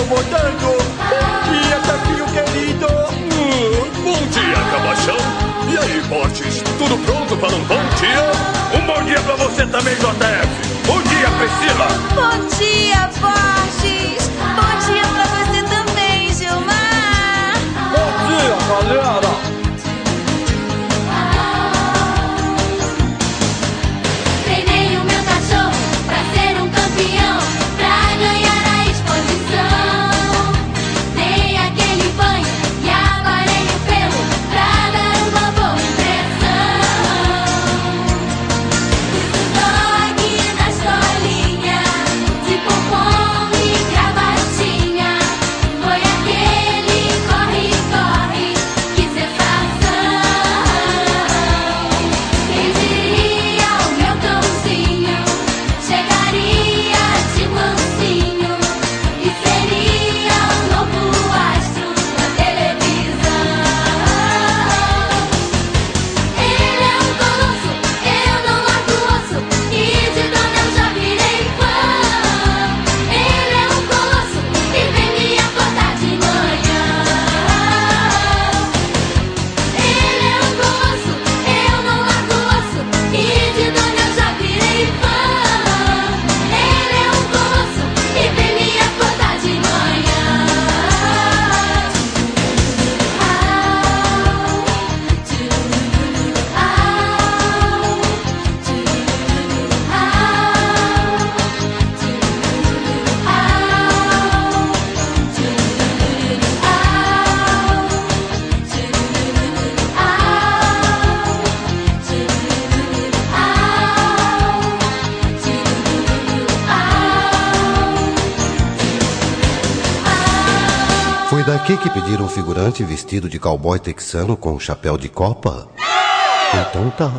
incomodando. Bom dia, Pepinho querido. Bom dia, Cabação. E aí, Borges? Tudo pronto para um bom dia? Um bom dia pra você também, JF. Bom dia, Priscila. Bom dia, Borges. Bom dia pra você também, Gilmar. Bom dia, galera. Treinei o meu cachorro pra ser um campeão, pra ganhar a exposição. Dei aquele banho e aparei o pelo pra dar uma boa impressão. Fiz o dog na escolinha, de pompom e gravatinha. Foi aquele corre, corre, que sensação. Quem diria o meu cãozinho chegaria de mansinho e seria um novo astro na televisão. Ele é um colosso, eu não largo o osso, e de dona eu já virei fã. Ele é um colosso e vem me acordar de manhã. Ele é um colosso, eu não largo o osso, e de dona eu já virei fã. Ele é um colosso e vem me acordar de manhã. Foi daqui que pediram um figurante vestido de cowboy texano com um chapéu de copa? Então tá.